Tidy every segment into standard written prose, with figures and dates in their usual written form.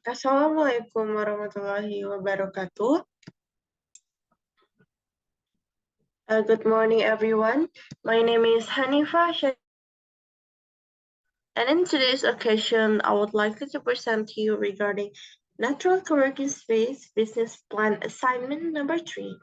Assalamualaikum warahmatullahi wabarakatuh. Good morning, everyone. My name is Hanifa, and in today's occasion, I would like to present to you regarding Natural Co-working Space Business Plan Assignment number 3.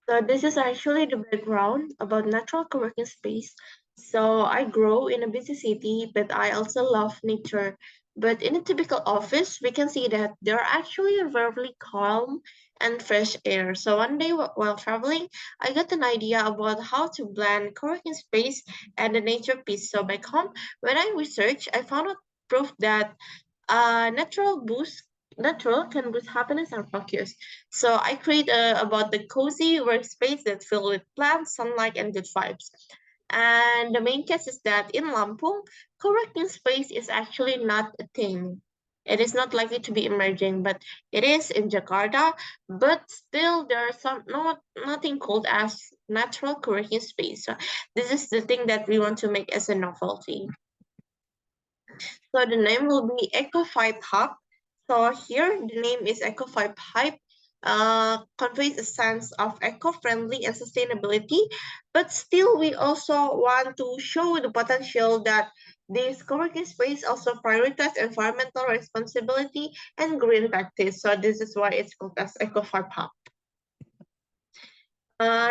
So this is actually the background about natural co-working space. So I grow in a busy city, but I also love nature. But in a typical office, we can see that there are actually a very calm and fresh air. So one day while traveling, I got an idea about how to blend co-working space and the nature piece. So back home, when I researched, I found out proof that natural can boost happiness and focus. So I create about the cozy workspace that's filled with plants, sunlight, and good vibes. And the main case is that in Lampung, co-working space is actually not a thing. It is not likely to be emerging, but it is in Jakarta. But still, there are nothing called as natural co-working space. So this is the thing that we want to make as a novelty. So the name will be Eco5 Hub. So here the name is Eco5 Hype. Conveys a sense of eco-friendly and sustainability, but still we also want to show the potential that this co-working space also prioritize environmental responsibility and green practice. So this is why it's called as Eco5 Hub.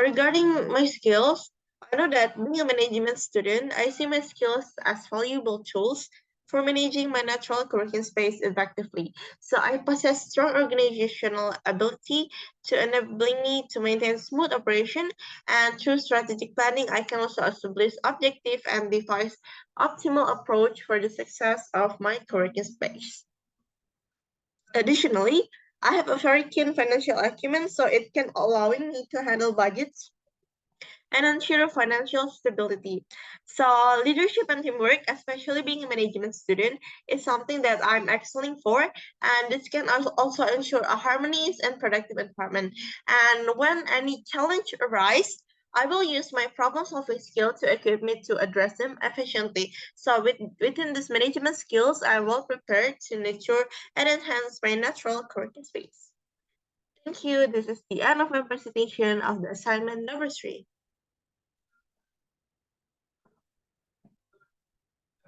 Regarding my skills, I know that being a management student, I see my skills as valuable tools for managing my natural co-working space effectively. So I possess strong organizational ability to enabling me to maintain smooth operation, and through strategic planning, I can also establish objective and devise optimal approach for the success of my co-working space. Additionally, I have a very keen financial acumen, so it can allowing me to handle budgets and ensure financial stability. So leadership and teamwork, especially being a management student, is something that I'm excelling for, and this can also ensure a harmonious and productive environment. And when any challenge arises, I will use my problem-solving skill to equip me to address them efficiently. So within these management skills, I will prepare to nurture and enhance my natural co-working space. Thank you. This is the end of my presentation of the assignment number 3.